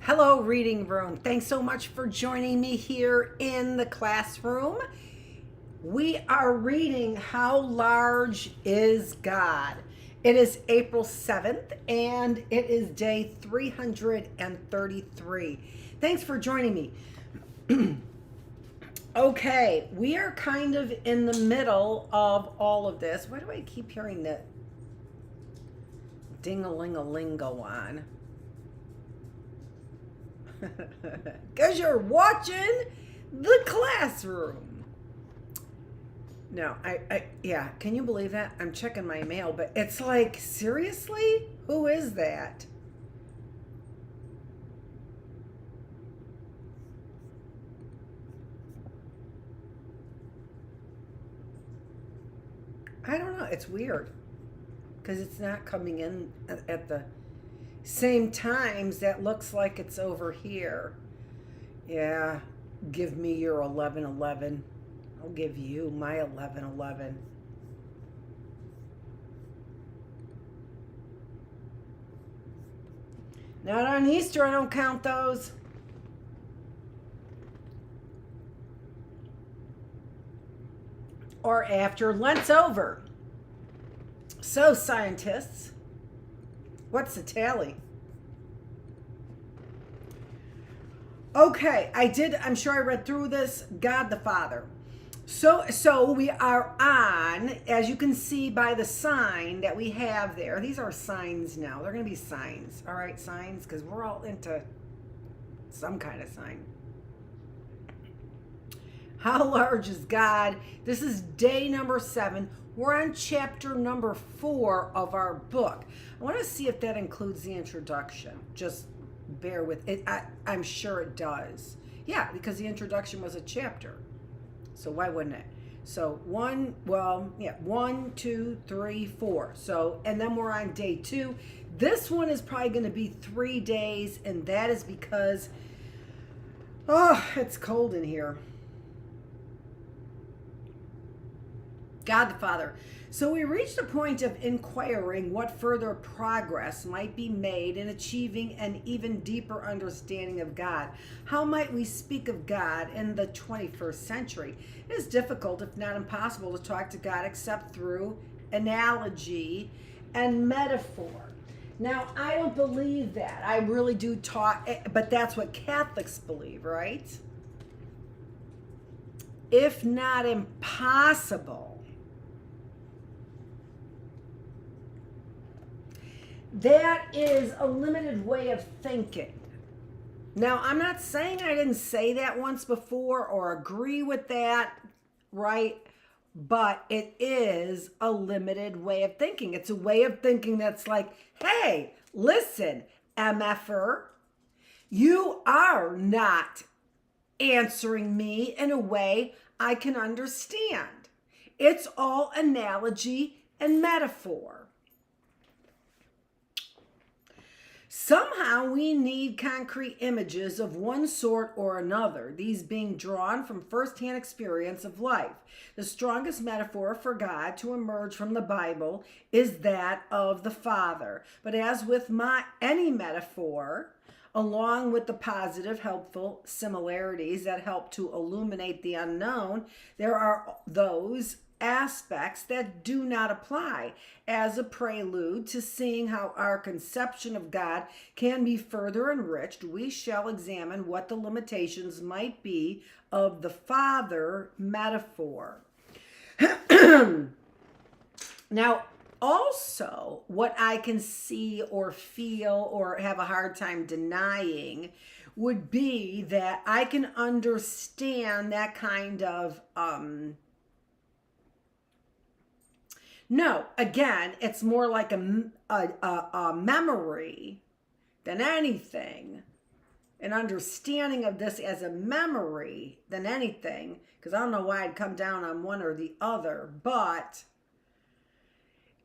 Hello, reading room. Thanks so much for joining me here in the classroom. We are reading How Large is God? It is April 7th and it is day 333. Thanks for joining me. Okay, we are kind of in the middle of all of this. Why do I keep hearing that ding-a-ling-a-ling go on? Because you're watching the classroom. No, yeah, can you believe that? I'm checking my mail, but it's like, seriously? Who is that? I don't know. It's weird because it's not coming in at the same times. That looks like it's over here. Yeah, give me your 1111. I'll give you my 1111. Not on Easter, I don't count those. Or after Lent's over. So, scientists, what's the tally? Okay, I'm sure I read through this. God the Father. So we are on, as you can see by the sign that we have there. These are signs now. They're going to be signs. All right, signs, because we're all into some kind of sign. How large is God? This is day number 7. We're on chapter number 4 of our book. I want to see if that includes the introduction. Just bear with it. I'm sure it does. Yeah, because the introduction was a chapter. So why wouldn't it? So 1, 2, 3, 4. So, and then we're on day 2. This one is probably going to be 3 days, and that is because, it's cold in here. God the Father. So we reached a point of inquiring what further progress might be made in achieving an even deeper understanding of God. How might we speak of God in the 21st century? It is difficult, if not impossible, to talk to God except through analogy and metaphor. Now, I don't believe that. I really do talk, but that's what Catholics believe, right? If not impossible, that is a limited way of thinking. Now, I'm not saying I didn't say that once before or agree with that, right? But it is a limited way of thinking. It's a way of thinking that's like, hey, listen, MFer, you are not answering me in a way I can understand. It's all analogy and metaphor. Somehow we need concrete images of one sort or another, these being drawn from first-hand experience of life. The strongest metaphor for God to emerge from the Bible is that of the Father. But as with any metaphor, along with the positive, helpful similarities that help to illuminate the unknown, there are those aspects that do not apply. As a prelude to seeing how our conception of God can be further enriched, we shall examine what the limitations might be of the Father metaphor. Now, also, what I can see or feel or have a hard time denying would be that I can understand that kind of no, again, it's more like a memory than anything. An understanding of this as a memory than anything, because I don't know why I'd come down on one or the other, but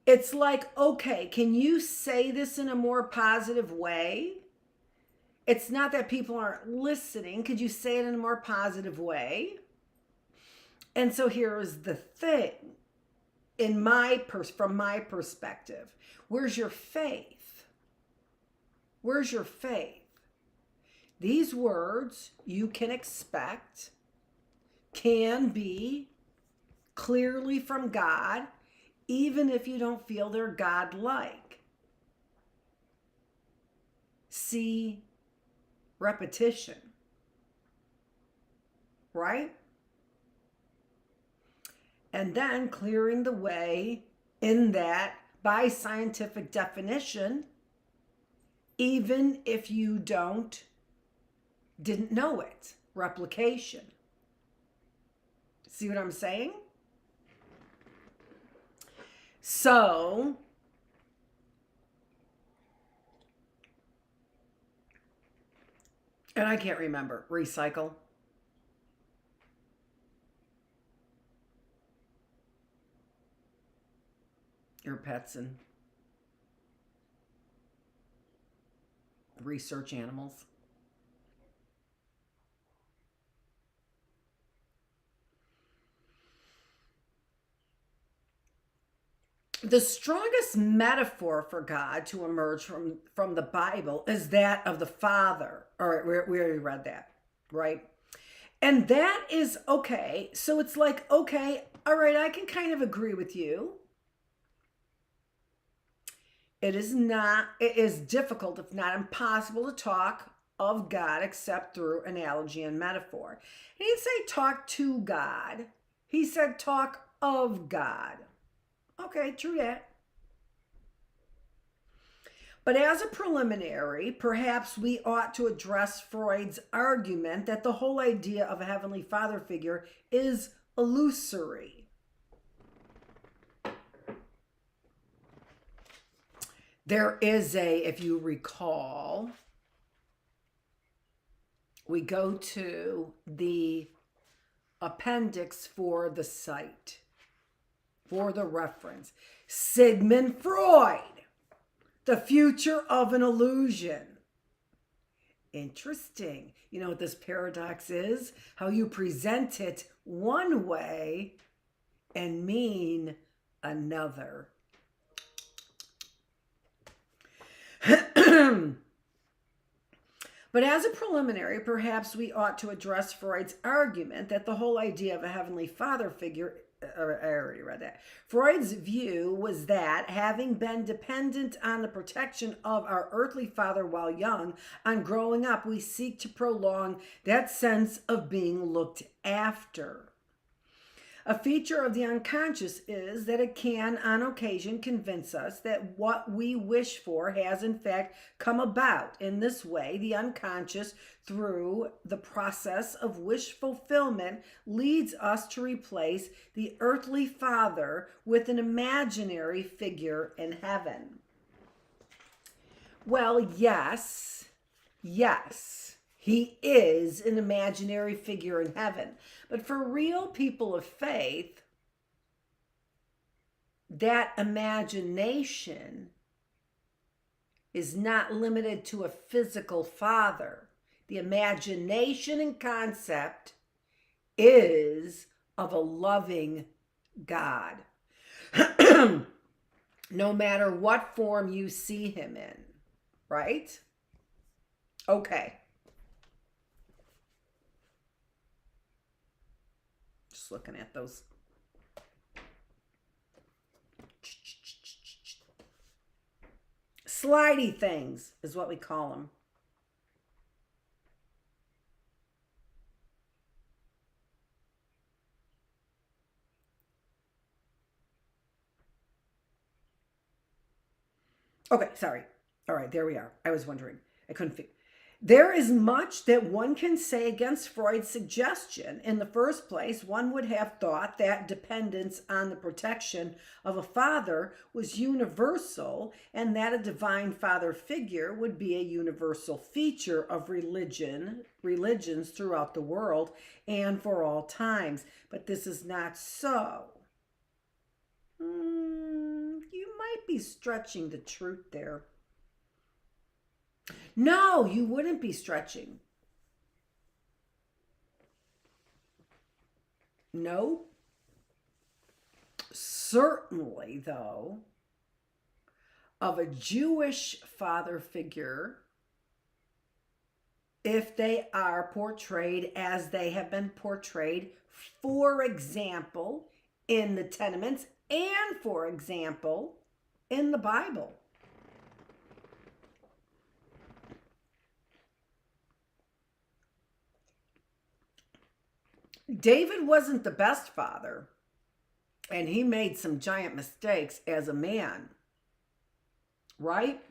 it's like, okay, can you say this in a more positive way? It's not that people aren't listening. Could you say it in a more positive way? And so here is the thing. From my perspective, where's your faith? Where's your faith? these words you can expect can be clearly from God, even if you don't feel they're God-like. See repetition, right? And then clearing the way in that by scientific definition, even if you didn't know it, replication. See what I'm saying? So, and I can't remember, recycle. Your pets and research animals. The strongest metaphor for God to emerge from the Bible is that of the Father. All right, we already read that, right? And that is okay. So it's like, okay, all right, I can kind of agree with you. It is difficult, if not impossible, to talk of God except through analogy and metaphor. He didn't say talk to God. He said talk of God. Okay, true that. But as a preliminary, perhaps we ought to address Freud's argument that the whole idea of a Heavenly Father figure is illusory. There is if you recall, we go to the appendix for the site, for the reference. Sigmund Freud, The Future of an Illusion. Interesting. You know what this paradox is? How you present it one way and mean another. But as a preliminary, perhaps we ought to address Freud's argument that the whole idea of a Heavenly Father figure, I already read that. Freud's view was that having been dependent on the protection of our earthly father while young, on growing up, we seek to prolong that sense of being looked after. A feature of the unconscious is that it can, on occasion, convince us that what we wish for has, in fact, come about. In this way, the unconscious, through the process of wish fulfillment, leads us to replace the earthly father with an imaginary figure in heaven. Well, yes. He is an imaginary figure in heaven. But for real people of faith, that imagination is not limited to a physical father. The imagination and concept is of a loving God, no matter what form you see him in, right? Okay. Looking at those slidey things is what we call them. Okay, sorry. All right, there we are. I was wondering. I couldn't figure. There is much that one can say against Freud's suggestion. In the first place, one would have thought that dependence on the protection of a father was universal, and that a divine father figure would be a universal feature of religions throughout the world and for all times. But this is not so. You might be stretching the truth there. No, you wouldn't be stretching. No. Certainly, though, of a Jewish father figure, if they are portrayed as they have been portrayed, for example, in the tenements and, for example, in the Bible. David wasn't the best father, and he made some giant mistakes as a man, right?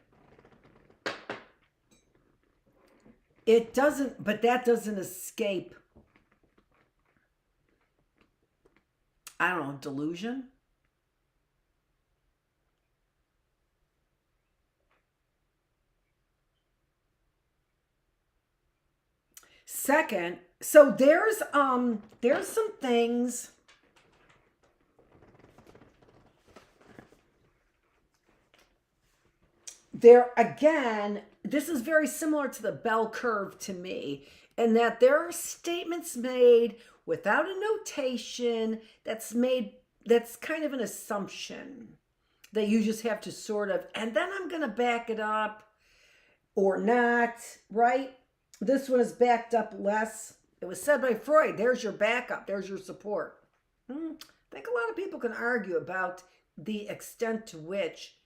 It doesn't, but that doesn't escape, I don't know, delusion. Second, so there's some things there again. This is very similar to the bell curve to me, in that there are statements made without a notation that's kind of an assumption that you just have to sort of, and then I'm going to back it up or not, right? This one is backed up less. It was said by Freud, there's your backup, there's your support. I think a lot of people can argue about the extent to which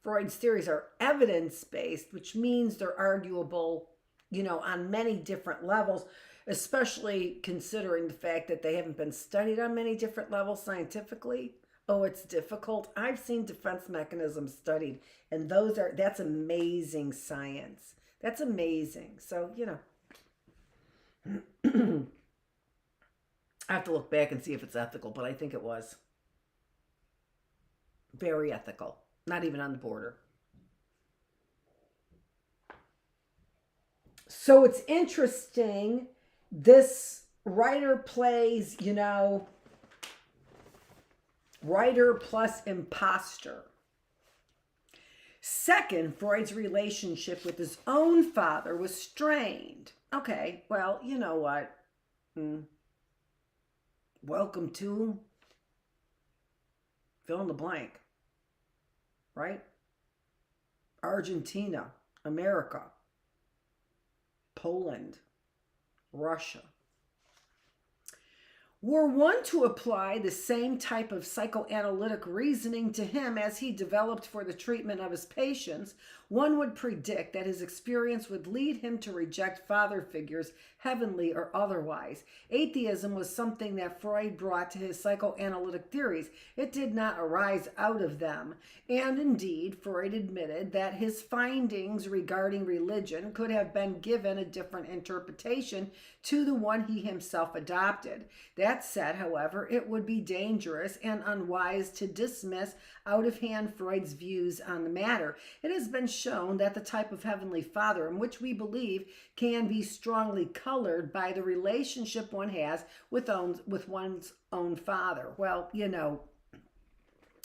Freud's theories are evidence-based, which means they're arguable, on many different levels, especially considering the fact that they haven't been studied on many different levels scientifically. Oh, it's difficult. I've seen defense mechanisms studied, and that's amazing science. That's amazing. So, I have to look back and see if it's ethical, but I think it was very ethical. Not even on the border. So it's interesting. This writer plays, writer plus imposter. Second, Freud's relationship with his own father was strained. Okay, well, you know what? Welcome to fill in the blank. Right? Argentina, America, Poland, Russia. Were one to apply the same type of psychoanalytic reasoning to him as he developed for the treatment of his patients, one would predict that his experience would lead him to reject father figures, heavenly or otherwise. Atheism was something that Freud brought to his psychoanalytic theories. It did not arise out of them. And indeed, Freud admitted that his findings regarding religion could have been given a different interpretation to the one he himself adopted. That said, however, it would be dangerous and unwise to dismiss out of hand Freud's views on the matter. It has been shown that the type of heavenly father in which we believe can be strongly colored by the relationship one has with one's own father. Well,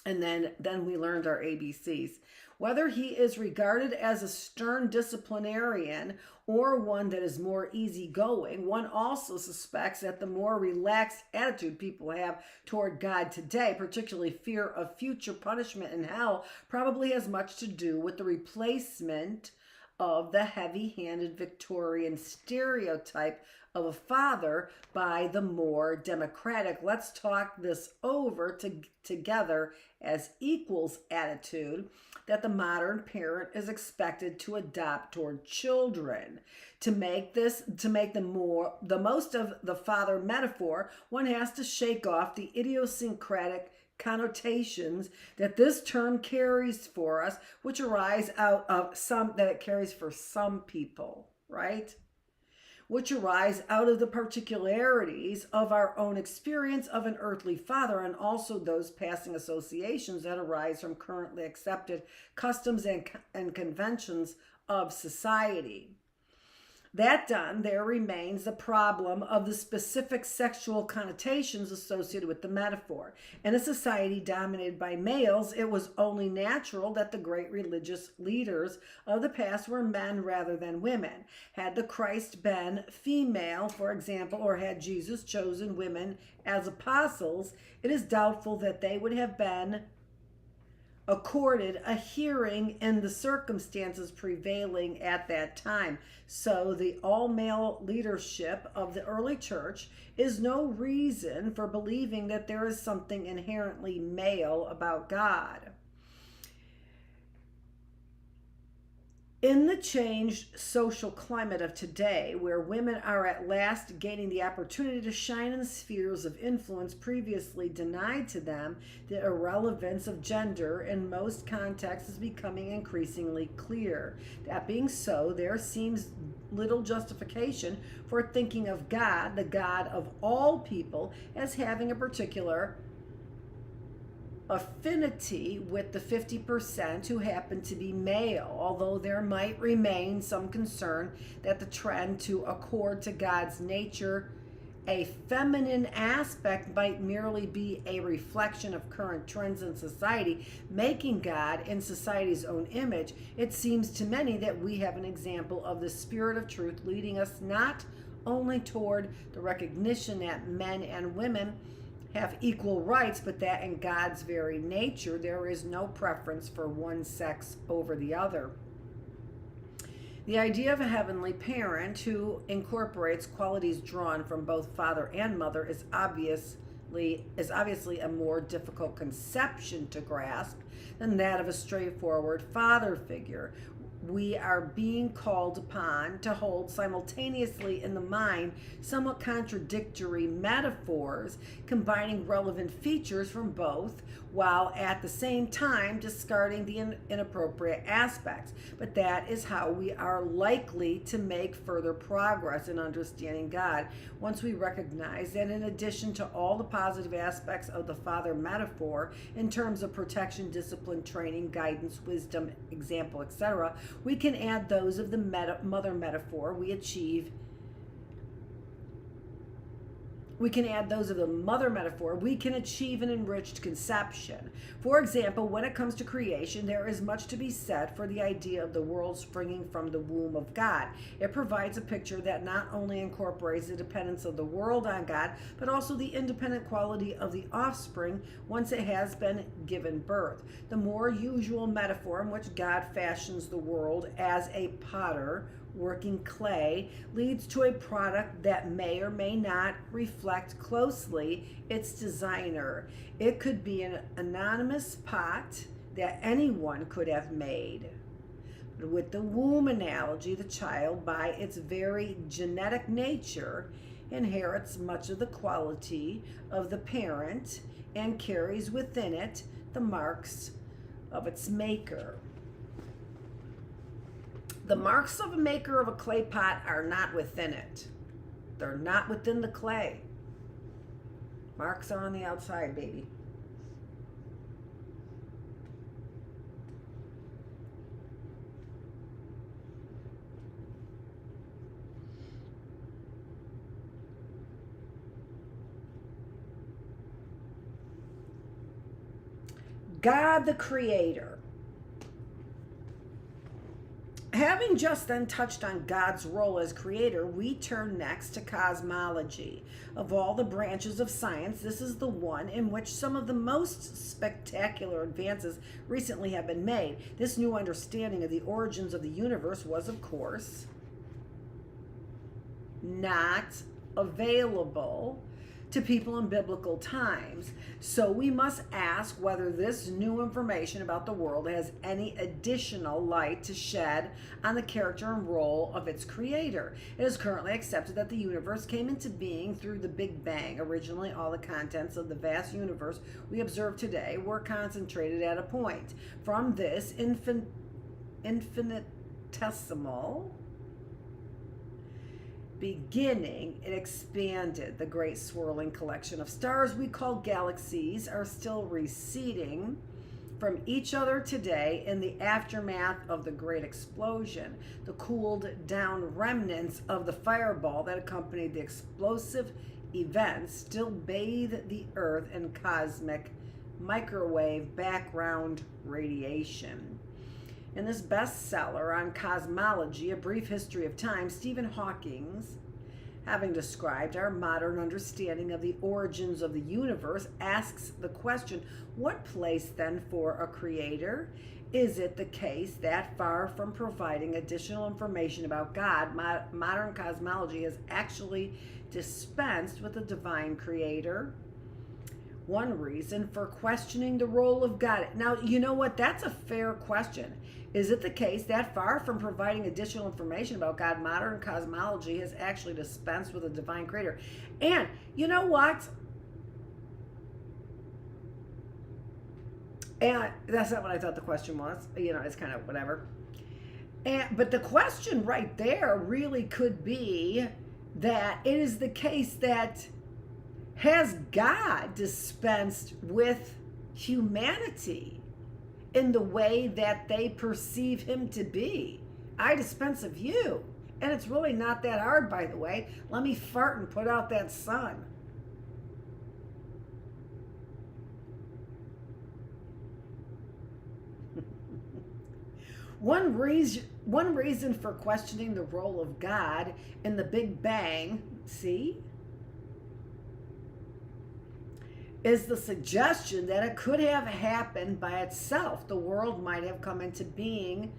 and then we learned our ABCs. Whether he is regarded as a stern disciplinarian or one that is more easygoing, one also suspects that the more relaxed attitude people have toward God today, particularly fear of future punishment in hell, probably has much to do with the replacement of the heavy-handed Victorian stereotype of a father by the more democratic, let's talk this over together as equals attitude that the modern parent is expected to adopt toward children. To make the most of the father metaphor, one has to shake off the idiosyncratic connotations that this term carries for us, which arise out of that it carries for some people, right? Which arise out of the particularities of our own experience of an earthly father, and also those passing associations that arise from currently accepted customs and conventions of society. That done, there remains the problem of the specific sexual connotations associated with the metaphor. In a society dominated by males, it was only natural that the great religious leaders of the past were men rather than women. Had the Christ been female, for example, or had Jesus chosen women as apostles, it is doubtful that they would have been accorded a hearing in the circumstances prevailing at that time. So the all-male leadership of the early church is no reason for believing that there is something inherently male about God. In the changed social climate of today, where women are at last gaining the opportunity to shine in spheres of influence previously denied to them, the irrelevance of gender in most contexts is becoming increasingly clear. That being so, there seems little justification for thinking of God, the God of all people, as having a particular affinity with the 50% who happen to be male, although there might remain some concern that the trend to accord to God's nature a feminine aspect might merely be a reflection of current trends in society, making God in society's own image. It seems to many that we have an example of the spirit of truth leading us not only toward the recognition that men and women have equal rights, but that in God's very nature there is no preference for one sex over the other. The idea of a heavenly parent who incorporates qualities drawn from both father and mother is obviously a more difficult conception to grasp than that of a straightforward father figure. We are being called upon to hold simultaneously in the mind somewhat contradictory metaphors, combining relevant features from both, while at the same time discarding the inappropriate aspects. But that is how we are likely to make further progress in understanding God, once we recognize that in addition to all the positive aspects of the father metaphor, in terms of protection, discipline, training, guidance, wisdom, example, etc., we can add those of the mother metaphor. We can achieve an enriched conception. For example, when it comes to creation, there is much to be said for the idea of the world springing from the womb of God. It provides a picture that not only incorporates the dependence of the world on God, but also the independent quality of the offspring once it has been given birth. The more usual metaphor in which God fashions the world as a potter working clay leads to a product that may or may not reflect closely its designer. It could be an anonymous pot that anyone could have made. But with the womb analogy, the child, by its very genetic nature, inherits much of the quality of the parent and carries within it the marks of its maker. The marks of a maker of a clay pot are not within it. They're not within the clay. Marks are on the outside, baby. God the Creator. Having just then touched on God's role as creator, we turn next to cosmology. Of all the branches of science, this is the one in which some of the most spectacular advances recently have been made. This new understanding of the origins of the universe was, of course, not available to people in biblical times. So we must ask whether this new information about the world has any additional light to shed on the character and role of its creator. It is currently accepted that the universe came into being through the Big Bang. Originally, all the contents of the vast universe we observe today were concentrated at a point. From this infinitesimal beginning, it expanded. The great swirling collection of stars we call galaxies are still receding from each other today in the aftermath of the great explosion. The cooled down remnants of the fireball that accompanied the explosive events still bathe the earth in cosmic microwave background radiation. In this bestseller on cosmology, A Brief History of Time, Stephen Hawking Having described our modern understanding of the origins of the universe, asks the question, what place then for a creator? Is it the case that far from providing additional information about God, modern cosmology has actually dispensed with a divine creator? One reason for questioning the role of God. Now, you know what? That's a fair question. Is it the case that far from providing additional information about God, modern cosmology has actually dispensed with a divine creator? And you know what? And that's not what I thought the question was. It's kind of whatever. But the question right there really could be that it is the case that has God dispensed with humanity in the way that they perceive him to be? I dispense of you. And it's really not that hard, by the way. Let me fart and put out that sun. One reason for questioning the role of God in the Big Bang, is the suggestion that it could have happened by itself. The world might have come into being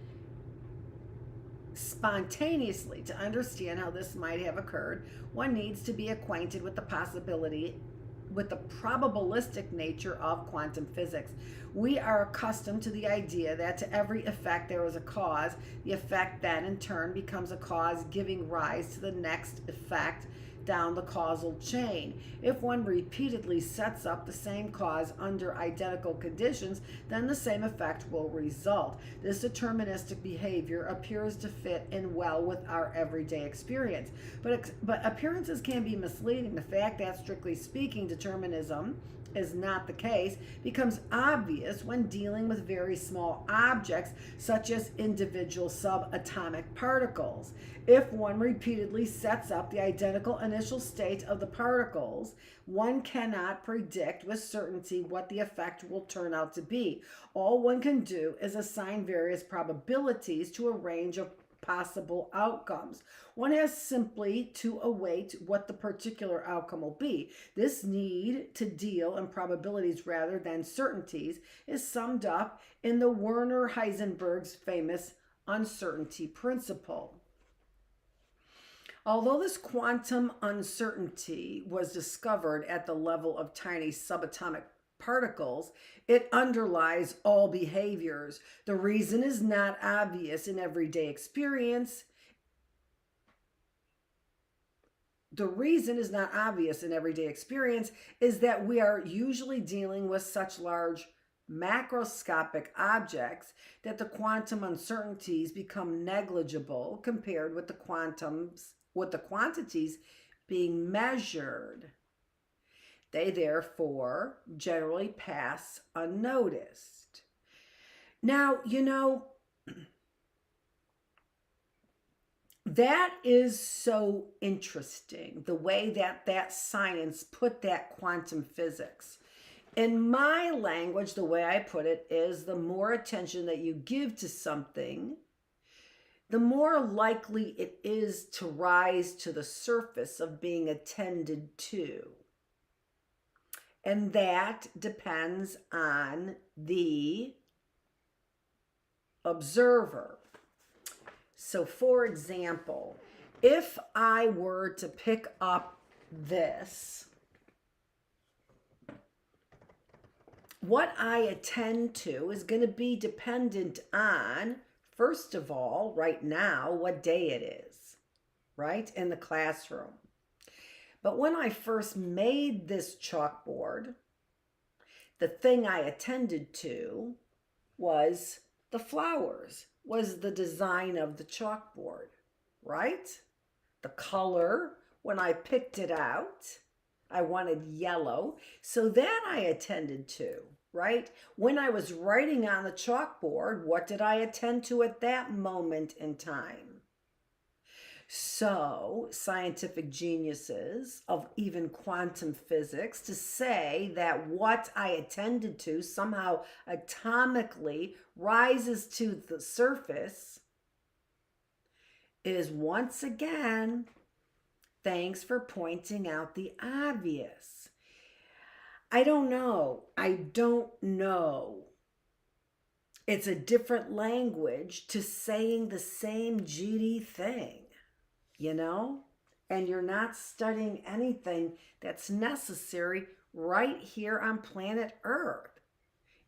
spontaneously. To understand how this might have occurred, one needs to be acquainted with the probabilistic nature of quantum physics. We are accustomed to the idea that to every effect there is a cause. The effect then in turn becomes a cause, giving rise to the next effect down the causal chain. If one repeatedly sets up the same cause under identical conditions, then the same effect will result. This deterministic behavior appears to fit in well with our everyday experience. But appearances can be misleading. The fact that, strictly speaking, determinism is not the case becomes obvious when dealing with very small objects such as individual subatomic particles. If one repeatedly sets up the identical initial state of the particles, one cannot predict with certainty what the effect will turn out to be. All one can do is assign various probabilities to a range of possible outcomes. One has simply to await what the particular outcome will be. This need to deal in probabilities rather than certainties is summed up in the Werner Heisenberg's famous uncertainty principle. Although this quantum uncertainty was discovered at the level of tiny subatomic particles, it underlies all behaviors. The reason is not obvious in everyday experience. Is that we are usually dealing with such large macroscopic objects that the quantum uncertainties become negligible compared with the quantities being measured. They therefore generally pass unnoticed. Now, that is so interesting, the way that science put that quantum physics. In my language, the way I put it is, the more attention that you give to something, the more likely it is to rise to the surface of being attended to. And that depends on the observer. So, for example, if I were to pick up this, what I attend to is going to be dependent on, first of all, right now, what day it is, right, in the classroom. But when I first made this chalkboard, the thing I attended to was the flowers, was the design of the chalkboard, right? The color, when I picked it out, I wanted yellow, so that I attended to, right? When I was writing on the chalkboard, what did I attend to at that moment in time? So, scientific geniuses of even quantum physics to say that what I attended to somehow atomically rises to the surface is once again Thanks for pointing out the obvious. I don't know. It's a different language to saying the same GD thing, you know? And you're not studying anything that's necessary right here on planet Earth.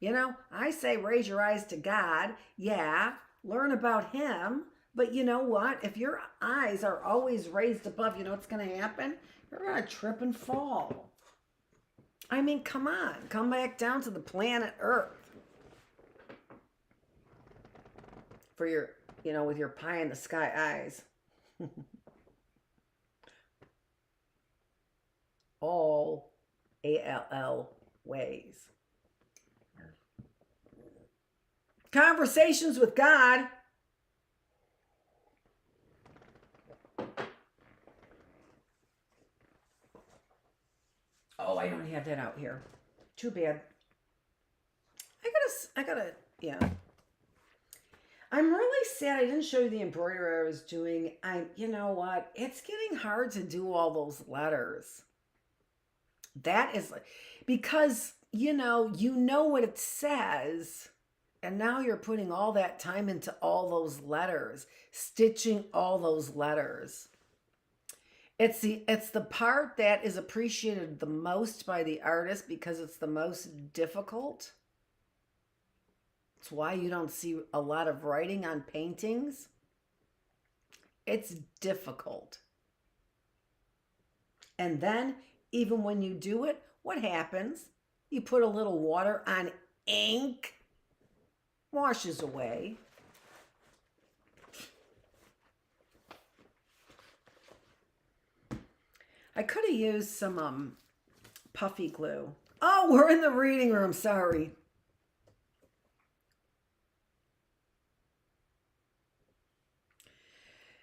You know, I say raise your eyes to God. Yeah, learn about Him. But you know what? If your eyes are always raised above, you know what's going to happen? You're going to trip and fall. I mean, come on. Come back down to the planet Earth. For your, you know, with your pie in the sky eyes. All ALL ways. Conversations with God. Oh, I don't have that out here. Too bad. I gotta, yeah. I'm really sad I didn't show you the embroidery I was doing. You know what? It's getting hard to do all those letters. That is, because, you know what it says, and now you're putting all that time into all those letters, stitching all those letters. It's the part that is appreciated the most by the artist because it's the most difficult. It's why you don't see a lot of writing on paintings. It's difficult. And then, even when you do it, what happens? You put a little water on ink, washes away. I could have used some puffy glue. Oh, we're in the reading room, sorry.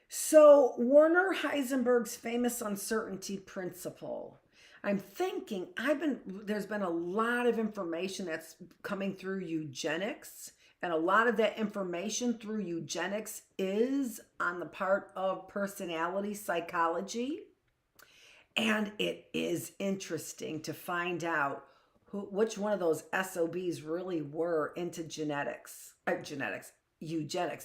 So, Werner Heisenberg's famous uncertainty principle. I'm thinking, there's been a lot of information that's coming through eugenics, and a lot of that information through eugenics is on the part of personality psychology. And it is interesting to find out which one of those SOBs really were into eugenics.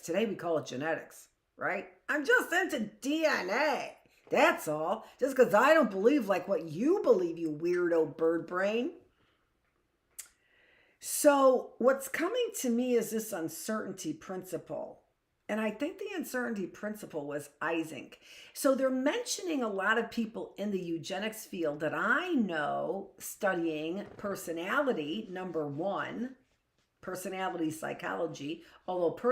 Today we call it genetics, right? I'm just into DNA. That's all. Just because I don't believe like what you believe, you weirdo bird brain. So what's coming to me is this uncertainty principle. And I think the uncertainty principle was Isaac. So they're mentioning a lot of people in the eugenics field that I know studying personality, number one, personality psychology. Although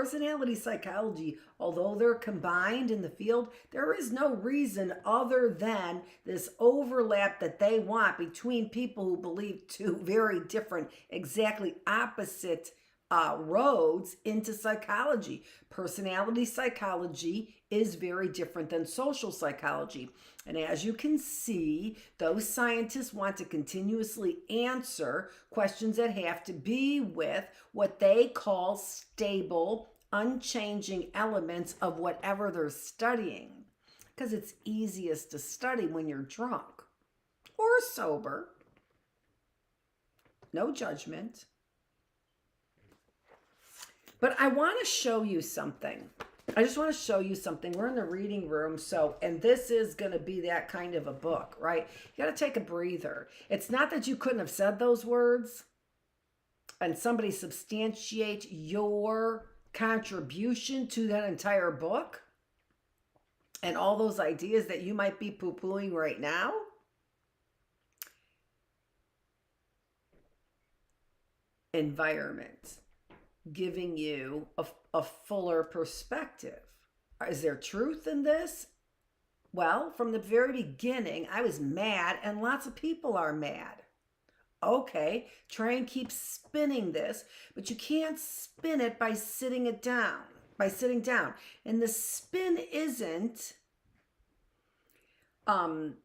they're combined in the field, there is no reason other than this overlap that they want between people who believe two very different, exactly opposite roads into psychology. Personality psychology is very different than social psychology. And as you can see, those scientists want to continuously answer questions that have to be with what they call stable, unchanging elements of whatever they're studying. Because it's easiest to study when you're drunk or sober. No judgment. But I want to show you something. I just want to show you something. We're in the reading room, and this is going to be that kind of a book, right? You got to take a breather. It's not that you couldn't have said those words and somebody substantiate your contribution to that entire book and all those ideas that you might be poo-pooing right now. Environment. Giving you a fuller perspective. Is there truth in this? Well, from the very beginning, I was mad, and lots of people are mad. Okay, try and keep spinning this, but you can't spin it by sitting down. And the spin isn't a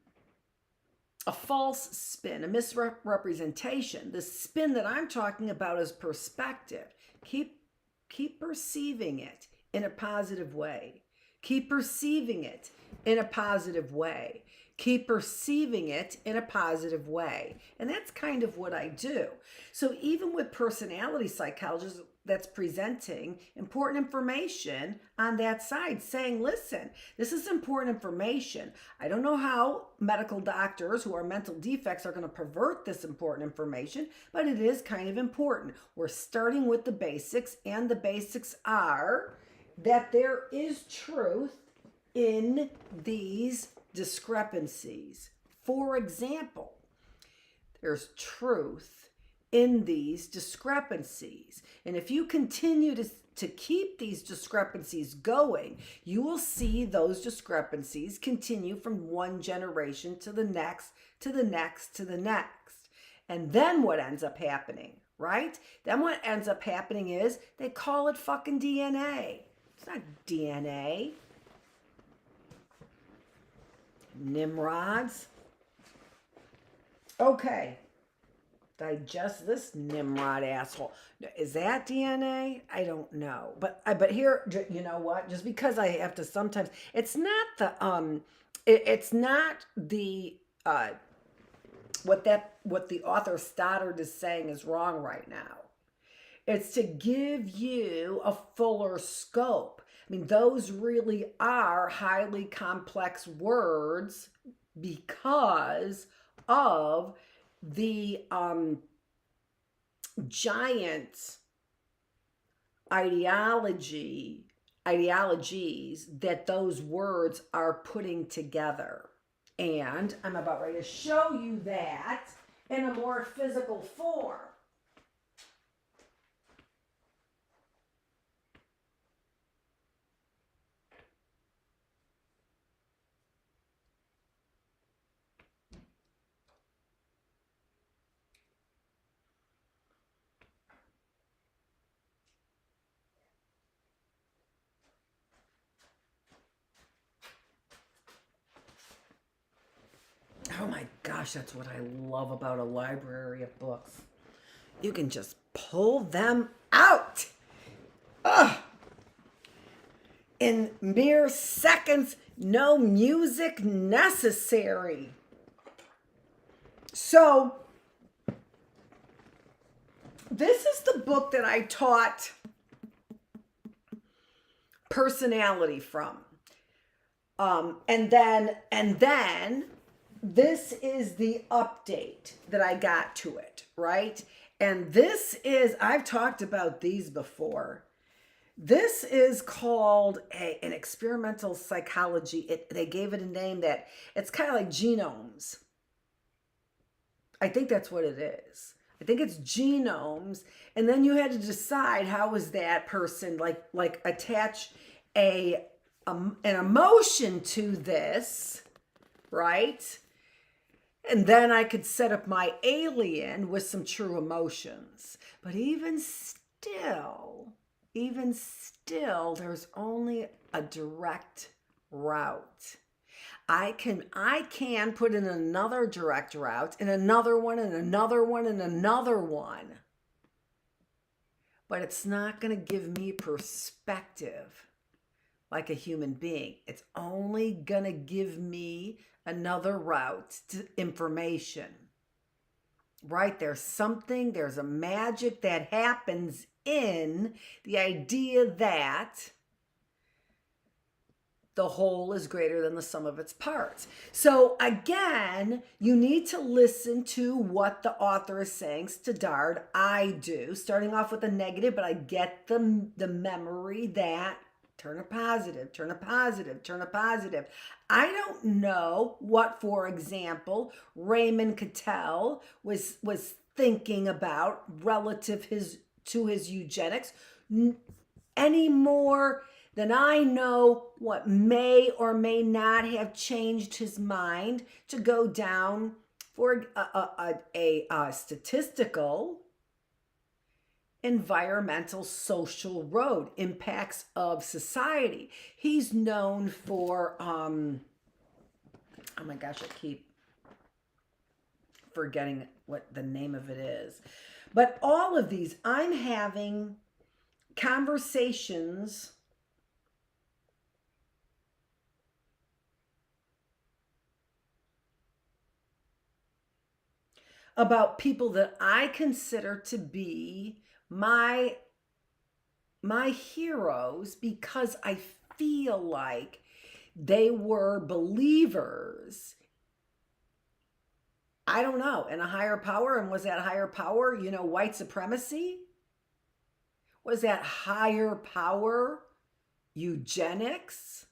false spin, a misrepresentation. The spin that I'm talking about is perspective. Keep perceiving it in a positive way. Keep perceiving it in a positive way. Keep perceiving it in a positive way. And that's kind of what I do. So even with personality psychologists that's presenting important information on that side, saying, listen, this is important information. I don't know how medical doctors who are mental defects are going to pervert this important information, but it is kind of important. We're starting with the basics, and the basics are that there is truth in these discrepancies. For example, there's truth in these discrepancies. And if you continue to keep these discrepancies going, you will see those discrepancies continue from one generation to the next, to the next, to the next. And then what ends up happening, right? Then what ends up happening is they call it fucking DNA. It's not DNA. Nimrods. Okay. Digest this Nimrod asshole. Is that DNA? I don't know. But here, you know what? Just because I have to sometimes, it's not the it's not the what the author Stannard is saying is wrong right now. It's to give you a fuller scope. I mean, those really are highly complex words because of the giant ideologies that those words are putting together. And I'm about ready to show you that in a more physical form. Oh my gosh, that's what I love about a library of books. You can just pull them out. Ugh. In mere seconds, no music necessary. So, this is the book that I taught personality from. And then this is the update that I got to it, right? And this is, I've talked about these before. This is called an experimental psychology. They gave it a name that it's kind of like genomes. I think that's what it is. I think it's genomes. And then you had to decide how is that person like attach an emotion to this, right? And then I could set up my alien with some true emotions. But even still, there's only a direct route. I can put in another direct route and another one and another one and another one. But it's not going to give me perspective like a human being. It's only going to give me another route to information. Right? There's a magic that happens in the idea that the whole is greater than the sum of its parts. So again, you need to listen to what the author is saying. Stannard, I do, starting off with a negative, but I get the memory that turn a positive, turn a positive, turn a positive. I don't know what, for example, Raymond Cattell was thinking about relative to his eugenics any more than I know what may or may not have changed his mind to go down for a statistical environmental social road, impacts of society. He's known for, oh my gosh, I keep forgetting what the name of it is. But all of these, I'm having conversations about people that I consider to be my heroes because I feel like they were believers. I don't know, in a higher power. And was that higher power, white supremacy? Was that higher power eugenics?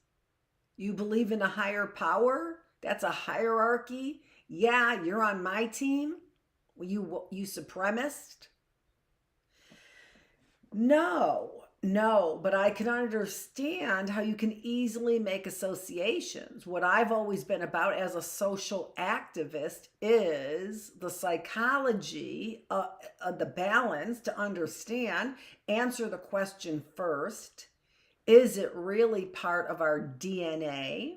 You believe in a higher power? That's a hierarchy. Yeah, you're on my team. You supremacist? No, but I can understand how you can easily make associations. What I've always been about as a social activist is the psychology, the balance to understand, answer the question first. Is it really part of our DNA?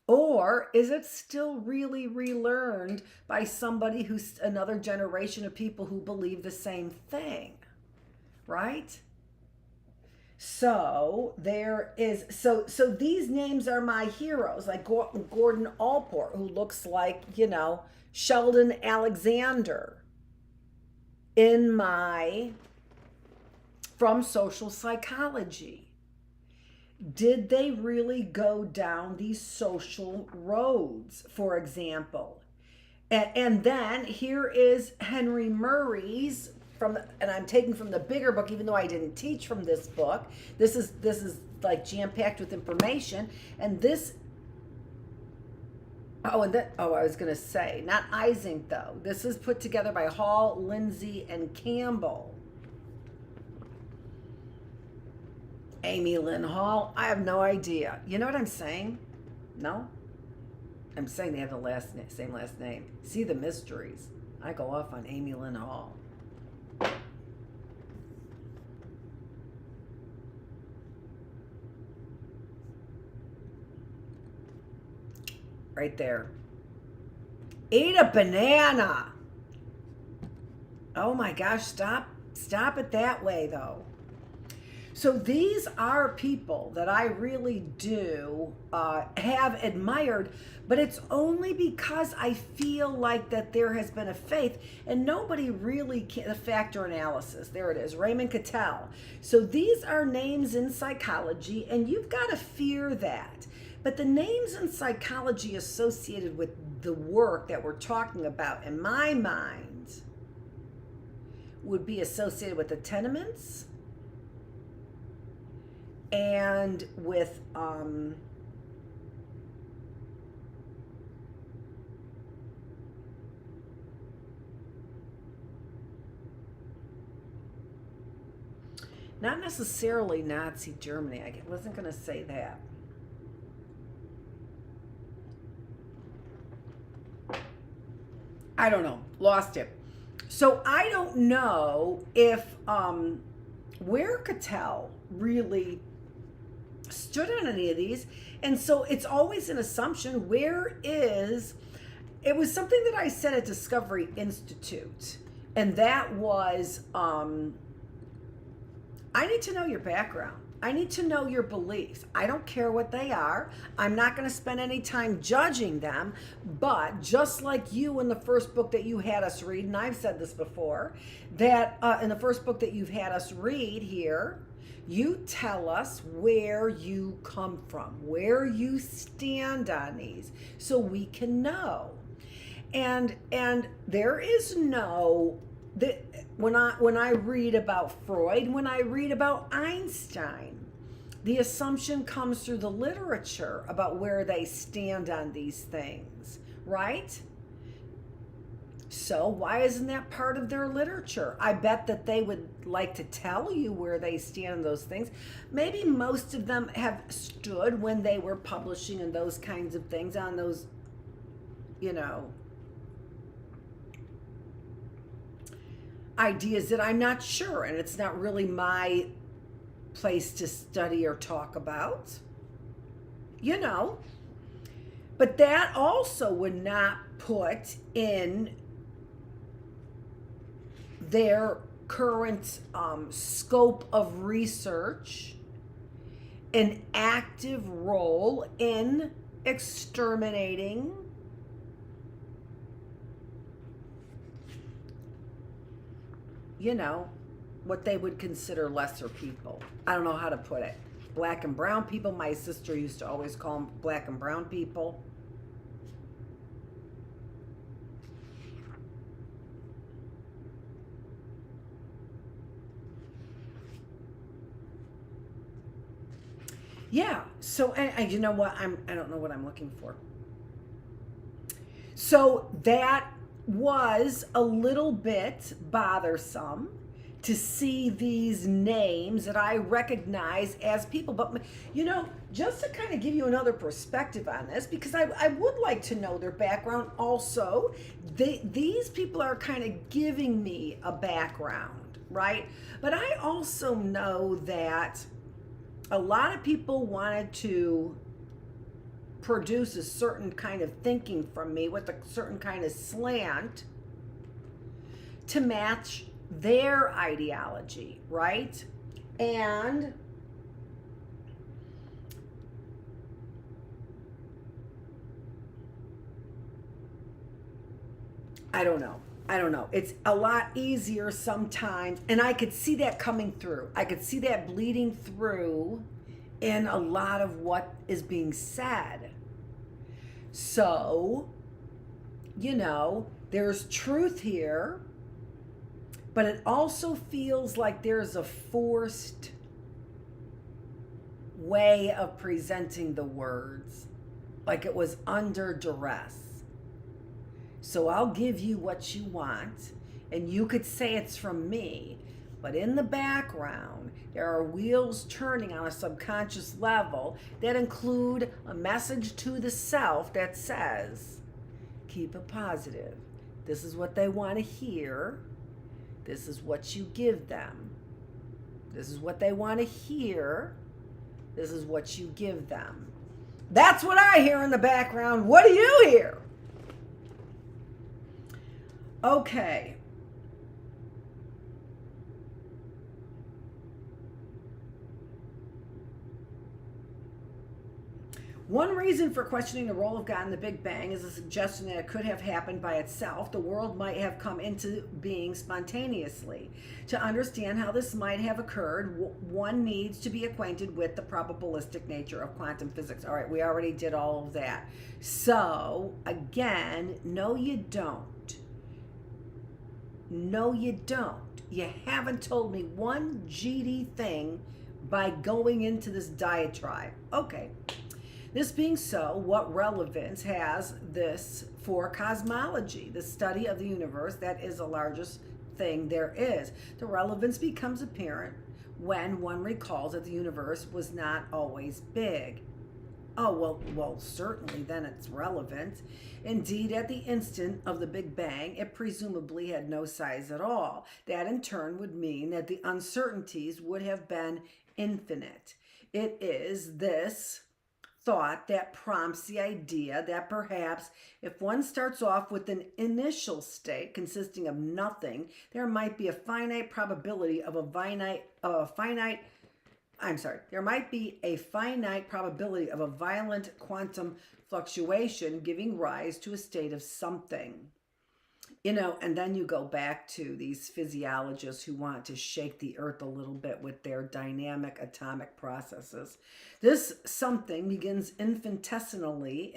Or is it still really relearned by somebody who's another generation of people who believe the same thing? Right? So there is, so these names are my heroes, like Gordon Allport, who looks like, Sheldon Alexander from social psychology. Did they really go down these social roads, for example? And then here is Henry Murray's, and I'm taking from the bigger book, even though I didn't teach from this book. This is like jam-packed with information. And this, I was going to say, not Ising though. This is put together by Hall, Lindsay, and Campbell. Amy Lynn Hall, I have no idea. You know what I'm saying? No? I'm saying they have the same last name. See the mysteries. I go off on Amy Lynn Hall. Right there. Eat a banana. Oh my gosh, stop it that way though. So these are people that I really do have admired, but it's only because I feel like that there has been a faith, and nobody really can. The factor analysis, there it is, Raymond Cattell. So these are names in psychology, and you've got to fear that. But the names in psychology associated with the work that we're talking about, in my mind, would be associated with the tenements, and with not necessarily Nazi Germany. I wasn't going to say that. I don't know. Lost it. So I don't know if where Cattell really stood on any of these. And so it's always an assumption. It was something that I said at Discovery Institute. And that was, I need to know your background. I need to know your beliefs. I don't care what they are. I'm not going to spend any time judging them. But just like you in the first book that you had us read, and I've said this before, that in the first book that you've had us read here, you tell us where you come from, where you stand on these, so we can know. And there is no, when I read about Freud, when I read about Einstein, the assumption comes through the literature about where they stand on these things, right? So why isn't that part of their literature? I bet that they would like to tell you where they stand on those things. Maybe most of them have stood when they were publishing and those kinds of things on those, ideas that I'm not sure, and it's not really my place to study or talk about, But that also would not put in their current scope of research an active role in exterminating you know, what they would consider lesser people. I don't know how to put it. Black and brown people. My sister used to always call them black and brown people. Yeah. So, and you know what? I don't know what I'm looking for. So that was a little bit bothersome to see these names that I recognize as people. But, you know, just to kind of give you another perspective on this, because I would like to know their background also. These people are kind of giving me a background, right? But I also know that a lot of people wanted to produce a certain kind of thinking from me with a certain kind of slant to match their ideology, right? And I don't know. It's a lot easier sometimes, and I could see that coming through. I could see that bleeding through in a lot of what is being said. So, you know, there's truth here, but it also feels like there's a forced way of presenting the words, like it was under duress. So I'll give you what you want, and you could say it's from me, but in the background, there are wheels turning on a subconscious level that include a message to the self that says, keep it positive. This is what they want to hear. This is what you give them. This is what they want to hear. This is what you give them. That's what I hear in the background. What do you hear? Okay. One reason for questioning the role of God in the Big Bang is a suggestion that it could have happened by itself. The world might have come into being spontaneously. To understand how this might have occurred, one needs to be acquainted with the probabilistic nature of quantum physics. All right, we already did all of that. So, again, no, you don't. No, you don't. You haven't told me one GD thing by going into this diatribe. Okay. This being so, what relevance has this for cosmology, the study of the universe that is the largest thing there is? The relevance becomes apparent when one recalls that the universe was not always big. Oh, well, certainly then it's relevant. Indeed, at the instant of the Big Bang, it presumably had no size at all. That in turn would mean that the uncertainties would have been infinite. It is this thought that prompts the idea that perhaps if one starts off with an initial state consisting of nothing, there might be a finite probability of there might be a finite probability of a violent quantum fluctuation giving rise to a state of something. You know, and then you go back to these physiologists who want to shake the earth a little bit with their dynamic atomic processes. This something begins infinitesimally,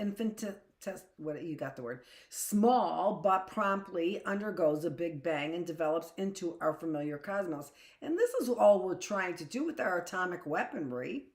small, but promptly undergoes a Big Bang and develops into our familiar cosmos. And this is all we're trying to do with our atomic weaponry.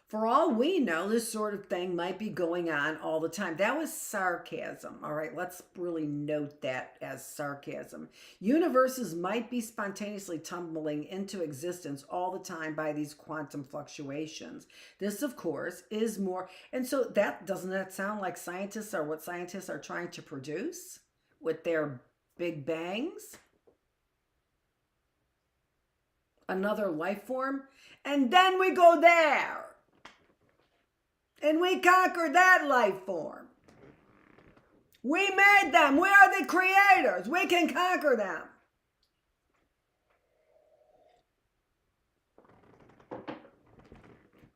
For all we know, this sort of thing might be going on all the time. That was sarcasm. All right, let's really note that as sarcasm. Universes might be spontaneously tumbling into existence all the time by these quantum fluctuations. This, of course, is more. And so doesn't that sound like scientists are what scientists are trying to produce with their Big Bangs? Another life form? And then we go there. And we conquered that life form. We made them. We are the creators. We can conquer them.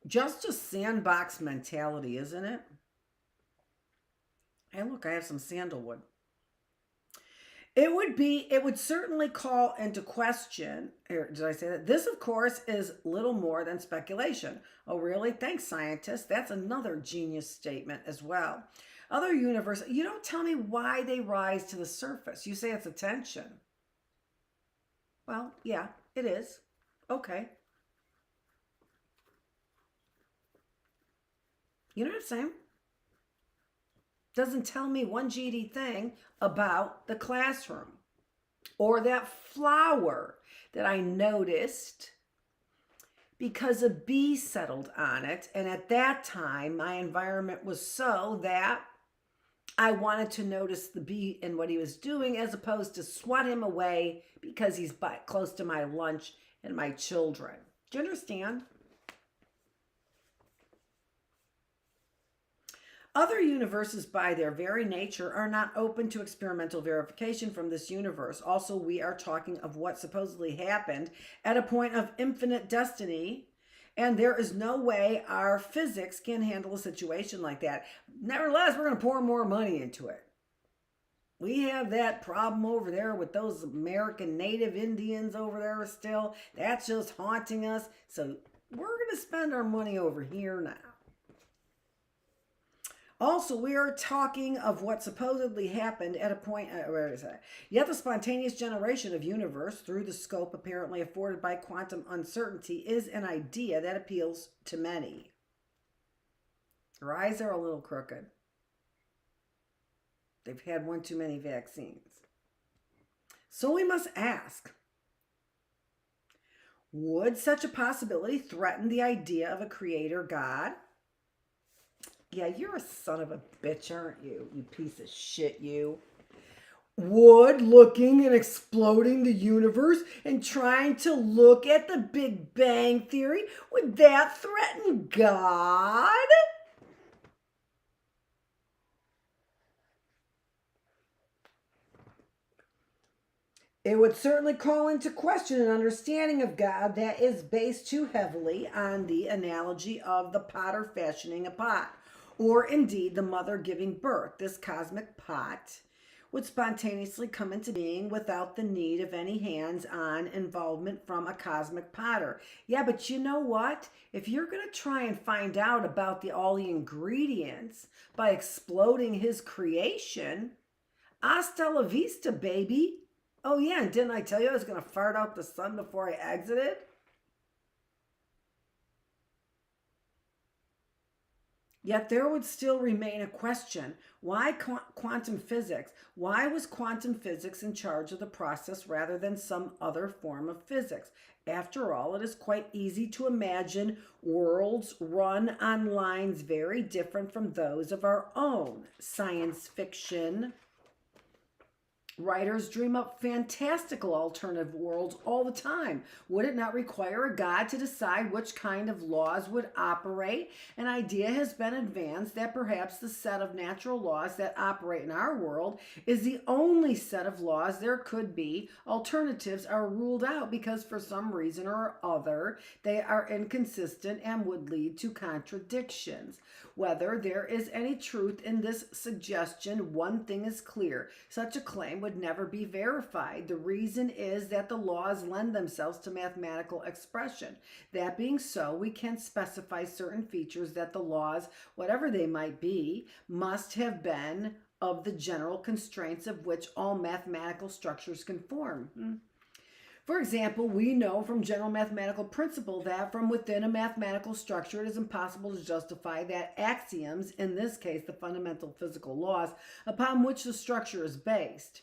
Just a sandbox mentality, isn't it? Hey, look, I have some sandalwood. It would certainly call into question, here, did I say that? This, of course, is little more than speculation. Oh, really? Thanks, scientists. That's another genius statement as well. Other universes, you don't tell me why they rise to the surface. You say it's attention. Well, yeah, it is. Okay. You know what I'm saying? Doesn't tell me one GD thing about the classroom or that flower that I noticed because a bee settled on it. And at that time, my environment was so that I wanted to notice the bee and what he was doing as opposed to swat him away because he's close to my lunch and my children. Do you understand? Other universes, by their very nature, are not open to experimental verification from this universe. Also, we are talking of what supposedly happened at a point of infinite destiny, and there is no way our physics can handle a situation like that. Nevertheless, we're going to pour more money into it. We have that problem over there with those American native Indians over there still. That's just haunting us. So we're going to spend our money over here now. Also, we are talking of what supposedly happened at a point, where is that? Yet the spontaneous generation of universe through the scope apparently afforded by quantum uncertainty is an idea that appeals to many. Their eyes are a little crooked. They've had one too many vaccines. So we must ask, would such a possibility threaten the idea of a creator God? Yeah, you're a son of a bitch, aren't you? You piece of shit, you. Would looking and exploding the universe and trying to look at the Big Bang Theory, would that threaten God? It would certainly call into question an understanding of God that is based too heavily on the analogy of the potter fashioning a pot, or indeed the mother giving birth. This cosmic pot would spontaneously come into being without the need of any hands-on involvement from a cosmic potter. Yeah, but you know what? If you're going to try and find out about all the ingredients by exploding his creation, hasta la vista, baby. Oh yeah, and didn't I tell you I was going to fart out the sun before I exited? Yet there would still remain a question. Why quantum physics? Why was quantum physics in charge of the process rather than some other form of physics? After all, it is quite easy to imagine worlds run on lines very different from those of our own. Science fiction writers dream up fantastical alternative worlds all the time. Would it not require a God to decide which kind of laws would operate? An idea has been advanced that perhaps the set of natural laws that operate in our world is the only set of laws there could be. Alternatives are ruled out because for some reason or other they are inconsistent and would lead to contradictions. Whether there is any truth in this suggestion, one thing is clear. Such a claim would never be verified. The reason is that the laws lend themselves to mathematical expression. That being so, we can specify certain features that the laws, whatever they might be, must have been of the general constraints of which all mathematical structures conform. For example, we know from general mathematical principle that from within a mathematical structure it is impossible to justify that axioms, in this case the fundamental physical laws, upon which the structure is based.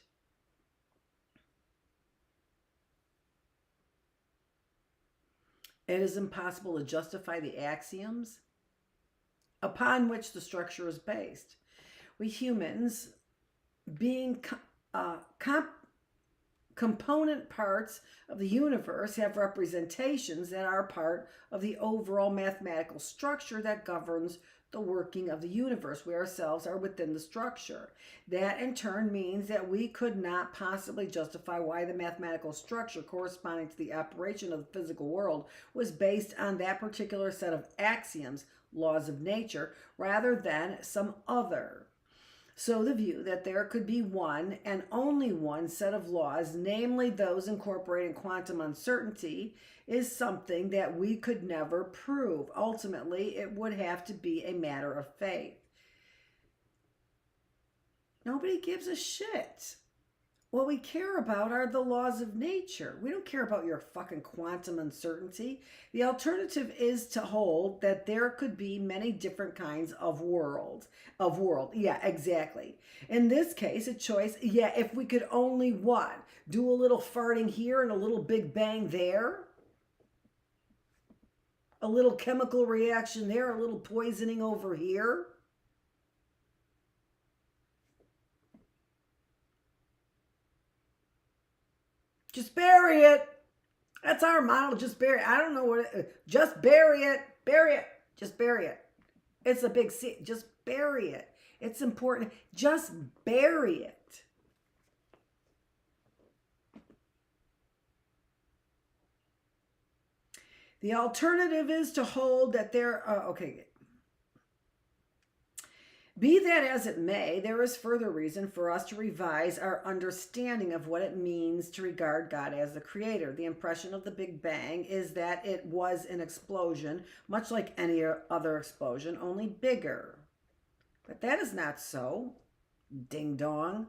It is impossible to justify the axioms upon which the structure is based. We humans, being component parts of the universe, have representations that are part of the overall mathematical structure that governs the working of the universe. We ourselves are within the structure. That in turn means that we could not possibly justify why the mathematical structure corresponding to the operation of the physical world was based on that particular set of axioms, laws of nature, rather than some other. So the view that there could be one and only one set of laws, namely those incorporating quantum uncertainty, is something that we could never prove. Ultimately, it would have to be a matter of faith. Nobody gives a shit. What we care about are the laws of nature. We don't care about your fucking quantum uncertainty. The alternative is to hold that there could be many different kinds of world. Yeah, exactly. In this case, a choice, yeah, if we could only what? Do a little farting here and a little big bang there? A little chemical reaction there, a little poisoning over here? Just bury it. That's our model. Just bury it. I don't know what it, just bury it. Bury it. Just bury it. It's a big C. Just bury it. It's important. Just bury it. The alternative is to hold that there, okay. Be that as it may, there is further reason for us to revise our understanding of what it means to regard God as the creator. The impression of the Big Bang is that it was an explosion, much like any other explosion, only bigger. But that is not so. Ding dong.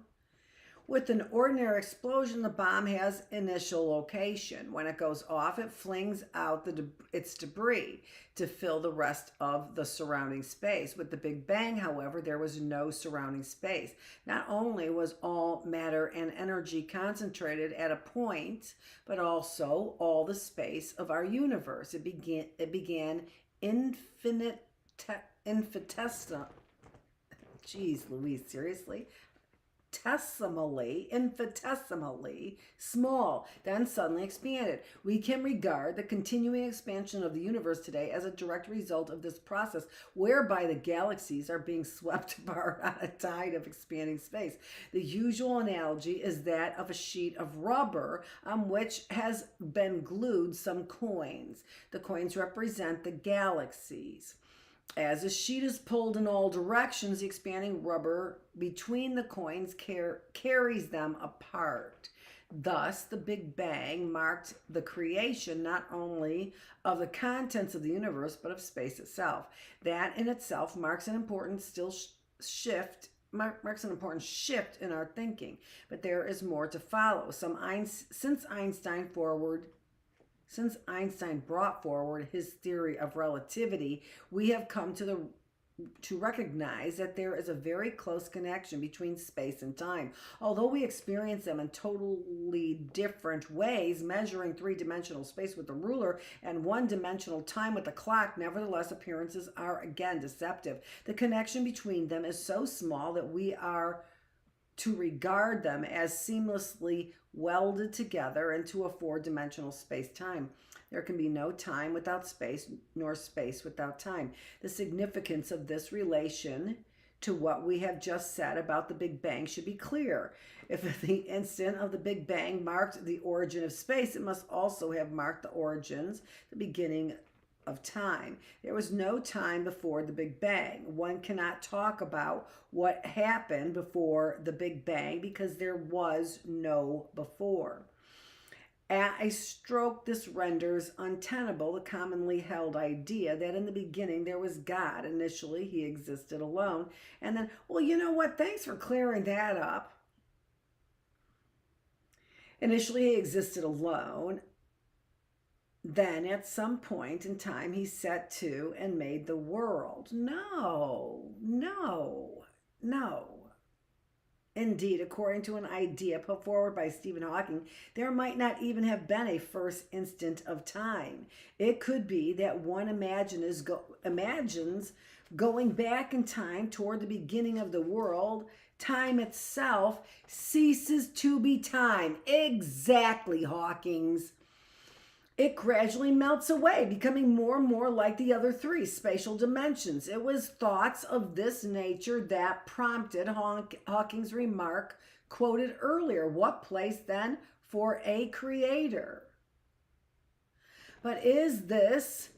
With an ordinary explosion, the bomb has initial location. When it goes off, it flings out its debris to fill the rest of the surrounding space. With the Big Bang, however, there was no surrounding space. Not only was all matter and energy concentrated at a point, but also all the space of our universe. It began infinitesimal. Jeez Louise, seriously? Infinitesimally small, then suddenly expanded. We can regard the continuing expansion of the universe today as a direct result of this process, whereby the galaxies are being swept apart on a tide of expanding space. The usual analogy is that of a sheet of rubber on which has been glued some coins. The coins represent the galaxies. As a sheet is pulled in all directions, the expanding rubber between the coins carries them apart. Thus, the Big Bang marked the creation not only of the contents of the universe, but of space itself. That in itself marks an important shift in our thinking. But there is more to follow. Since Einstein brought forward his theory of relativity, we have come to recognize that there is a very close connection between space and time. Although we experience them in totally different ways, measuring three-dimensional space with a ruler and one-dimensional time with a clock, nevertheless, appearances are again deceptive. The connection between them is so small that we are to regard them as seamlessly welded together into a four-dimensional space-time. There can be no time without space, nor space without time. The significance of this relation to what we have just said about the Big Bang should be clear. If the instant of the Big Bang marked the origin of space, it must also have marked the beginning of time. There was no time before the Big Bang. One cannot talk about what happened before the Big Bang because there was no before. At a stroke, this renders untenable the commonly held idea that in the beginning there was God. Initially, he existed alone. And then, well, you know what? Thanks for clearing that up. Initially, he existed alone. Then at some point in time, he set to and made the world. No. Indeed, according to an idea put forward by Stephen Hawking, there might not even have been a first instant of time. It could be that one imagines going back in time toward the beginning of the world. Time itself ceases to be time. Exactly, Hawking's. It gradually melts away, becoming more and more like the other three spatial dimensions. It was thoughts of this nature that prompted Hawking's remark quoted earlier. What place then for a creator? But is this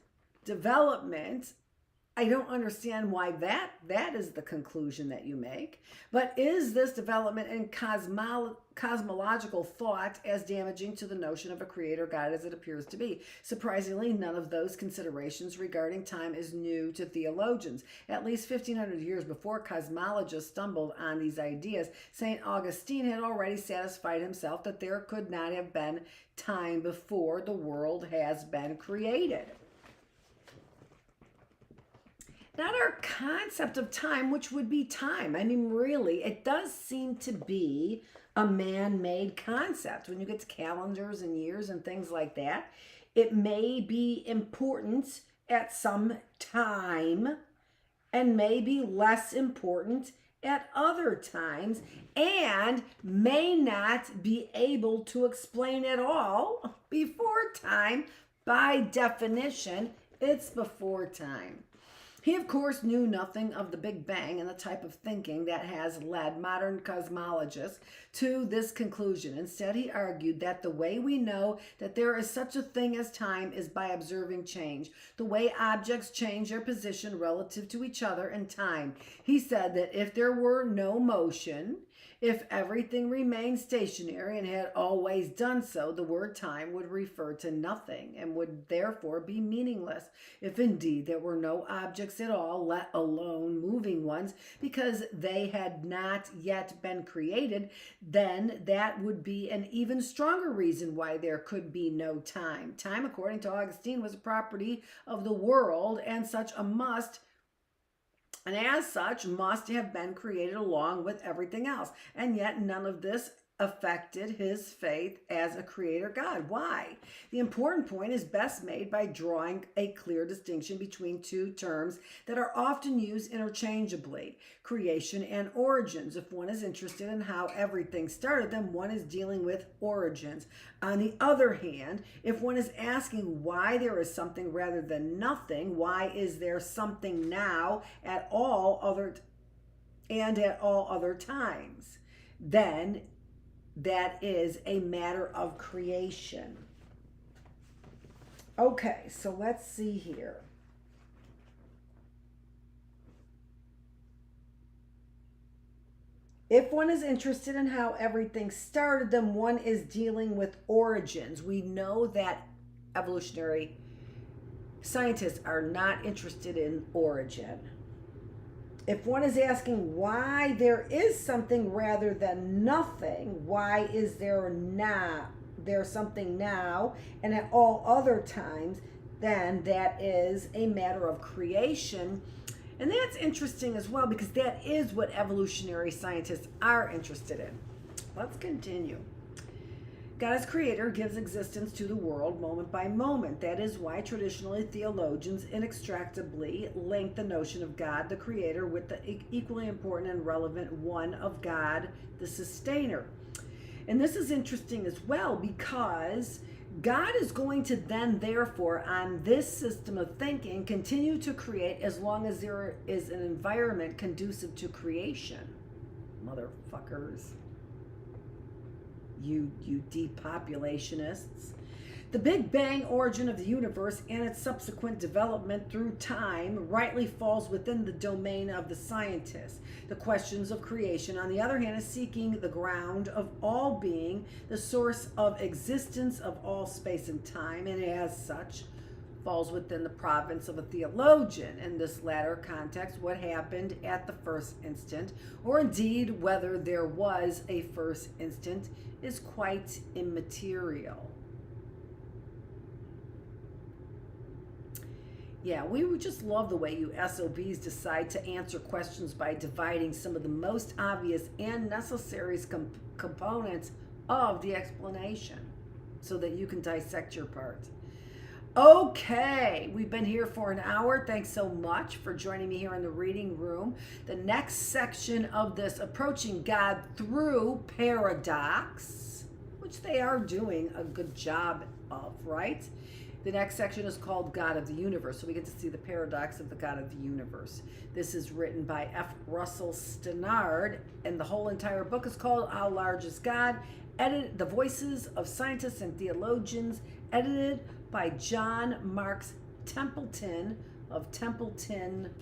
development I don't understand why that is the conclusion that you make. But is this development in cosmological thought as damaging to the notion of a creator God as it appears to be? Surprisingly, none of those considerations regarding time is new to theologians. At least 1500 years before cosmologists stumbled on these ideas, St. Augustine had already satisfied himself that there could not have been time before the world has been created. Not our concept of time, which would be time. I mean, really, it does seem to be a man-made concept. When you get to calendars and years and things like that, it may be important at some time and may be less important at other times, and may not be able to explain it all before time. By definition, it's before time. He, of course, knew nothing of the Big Bang and the type of thinking that has led modern cosmologists to this conclusion. Instead, he argued that the way we know that there is such a thing as time is by observing change, the way objects change their position relative to each other in time. He said that if there were no motion, if everything remained stationary and had always done so, the word time would refer to nothing and would therefore be meaningless. If indeed there were no objects at all, let alone moving ones, because they had not yet been created, then that would be an even stronger reason why there could be no time. Time, according to Augustine, was a property of the world and as such must have been created along with everything else. And yet none of this affected his faith as a creator God. Why? The important point is best made by drawing a clear distinction between two terms that are often used interchangeably: creation and origins. If one is interested in how everything started, then one is dealing with origins. On the other hand, if one is asking why there is something rather than nothing, why is there something now at all other times, then that is a matter of creation. Okay, so let's see here. If one is interested in how everything started, then one is dealing with origins. We know that evolutionary scientists are not interested in origin. If one is asking why there is something rather than nothing, why is there's something now and at all other times, then that is a matter of creation. And that's interesting as well, because that is what evolutionary scientists are interested in. Let's continue. God as creator gives existence to the world moment by moment. That is why traditionally theologians inextricably link the notion of God the creator with the equally important and relevant one of God the sustainer. And this is interesting as well, because God is going to then, therefore, on this system of thinking, continue to create as long as there is an environment conducive to creation. Motherfuckers. You depopulationists. The Big Bang origin of the universe and its subsequent development through time rightly falls within the domain of the scientists. The questions of creation, on the other hand, is seeking the ground of all being, the source of existence of all space and time, and as such falls within the province of a theologian. In this latter context, what happened at the first instant, or indeed whether there was a first instant, is quite immaterial. Yeah, we would just love the way you SOBs decide to answer questions by dividing some of the most obvious and necessary components of the explanation so that you can dissect your part. Okay, we've been here for an hour. Thanks so much for joining me here in the reading room. The next section of this Approaching God Through Paradox, which they are doing a good job of, right? The next section is called God of the Universe, so we get to see the paradox of the God of the Universe. This is written by F. Russell Stannard, and the whole entire book is called How Large is God? Edited, the Voices of Scientists and Theologians, edited by John Marks Templeton of Templeton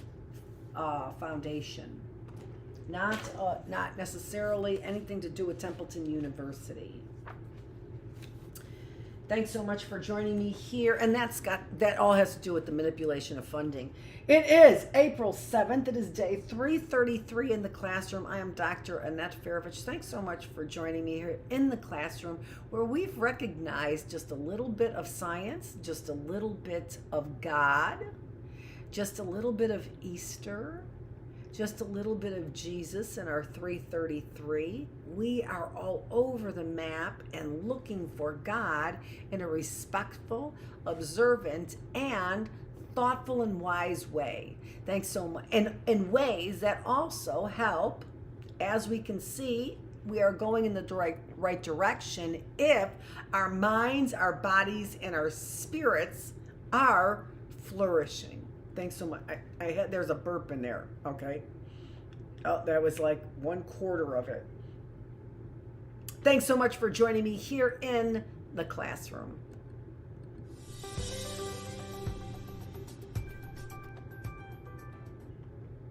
Foundation. Not necessarily anything to do with Templeton University. Thanks so much for joining me here. And that all has to do with the manipulation of funding. It is April 7th. It is day 333 in the classroom. I am Dr. Annette Feravich. Thanks so much for joining me here in the classroom, where we've recognized just a little bit of science, just a little bit of God, just a little bit of Easter, just a little bit of Jesus in our 333. We are all over the map and looking for God in a respectful, observant, and thoughtful and wise way. Thanks so much. And in ways that also help, as we can see, we are going in the right direction if our minds, our bodies, and our spirits are flourishing. Thanks so much. There's a burp in there, okay? Oh, that was like 1/4 of it. Thanks so much for joining me here in the classroom.